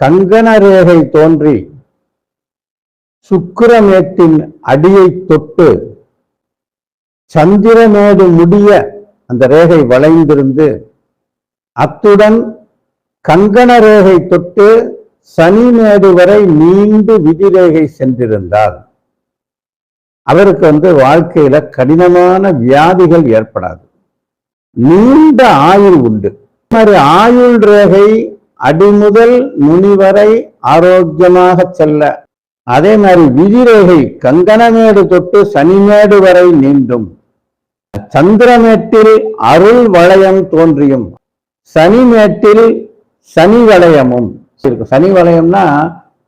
கங்கண ரேகை தோன்றி சுக்கிரமேட்டின் அடியை தொட்டு சந்திரமேடு முடிய அந்த ரேகை வளைந்திருந்து அத்துடன் கங்கண ரேகை தொட்டு சனிமேடு வரை நீண்டு விதிரேகை சென்றிருந்தால் அவருக்கு வாழ்க்கையில கடினமான வியாதிகள் ஏற்படாது, நீண்ட ஆயுள் உண்டு. ஆயுள் ரேகை அடிமுதல் நுனி வரை ஆரோக்கியமாக செல்ல, அதே மாதிரி விதிரேகை கங்கணமேடு தொட்டு சனிமேடு வரை நீண்டும் சந்திரமேட்டில் அருள் வளையம் தோன்றியும் சனிமேட்டில் சனி வளையமும் இருக்கும். சனி வளையம்னா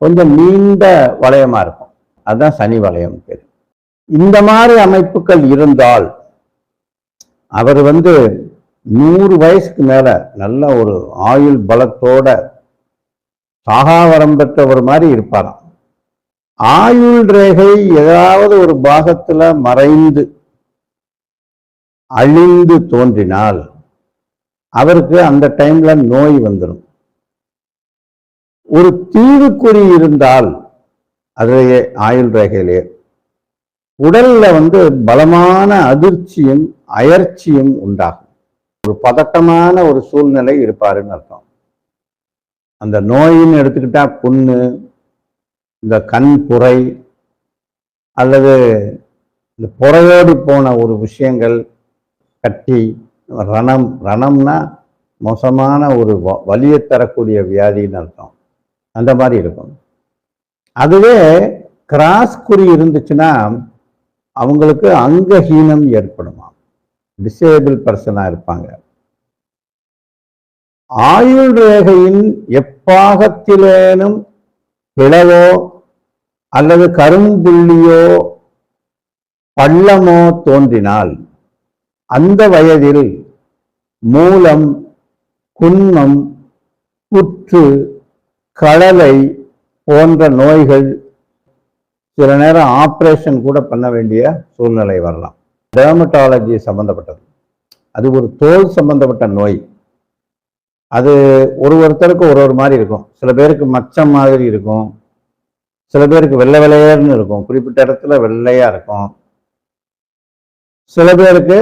கொஞ்சம் நீண்ட வளையமா இருக்கும், அதுதான் சனி வளையம் பேர். இந்த மாதிரி அமைப்புகள் இருந்தால் அவர் 100 வயசுக்கு மேல நல்ல ஒரு ஆயுள் பலத்தோட சாகாவரம் பெற்றவர் மாதிரி இருப்பாராம். ஆயுள் ரேகை ஏதாவது ஒரு பாகத்துல மறைந்து அழிந்து தோன்றினால் அவருக்கு அந்த டைம்ல நோய் வந்துடும். ஒரு தீவுக்குறி இருந்தால் அதிலேயே ஆயுள் ரேகையிலே உடல்ல பலமான அதிர்ச்சியும் அயற்சியும் உண்டாகும். ஒரு பதட்டமான ஒரு சூழ்நிலை இருப்பாருன்னு அர்த்தம். அந்த நோயின்னு எடுத்துக்கிட்டா புண்ணு, இந்த கண் புரை அல்லது இந்த புறையோடி போன ஒரு விஷயங்கள், கட்டி, ரணம்னா மோசமான ஒரு வலியை தரக்கூடிய வியாதின்னு அர்த்தம். அந்த மாதிரி இருக்கும். அதுவே கிராஸ் குறி இருந்துச்சுன்னா அவங்களுக்கு அங்கஹீனம் ஏற்படுமா, டிசேபிள் பர்சனா இருப்பாங்க. ஆயுள் ரேகையின் எப்பாகத்திலேனும் பிளவோ அல்லது கரும்புள்ளியோ பள்ளமோ தோன்றினால் அந்த வயதில் மூலம், குன்மம், புற்று, களலை போன்ற நோய்கள், சில நேரம் ஆப்ரேஷன் கூட பண்ண வேண்டிய சூழ்நிலை வரலாம். டெர்மட்டாலஜி சம்பந்தப்பட்டது, அது ஒரு தோல் சம்பந்தப்பட்ட நோய். அது ஒருத்தருக்கு ஒரு மாதிரி இருக்கும். சில பேருக்கு மச்சம் மாதிரி இருக்கும், சில பேருக்கு வெள்ளை வெள்ளையர்னு இருக்கும், குறிப்பிட்ட இடத்துல வெள்ளையா இருக்கும். சில பேருக்கு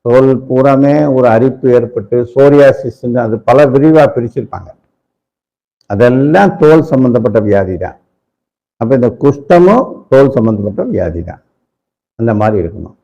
தோல் பூராமே ஒரு அரிப்பு ஏற்பட்டு சோரியாசிஸ்ன்னு அது பல விரிவா பிரிச்சிருப்பாங்க. அதெல்லாம் தோல் சம்பந்தப்பட்ட வியாதி தான். அப்ப இந்த குஷ்டமும் தோல் சம்பந்தப்பட்ட வியாதி தான். அந்த மாதிரி இருக்கணும்.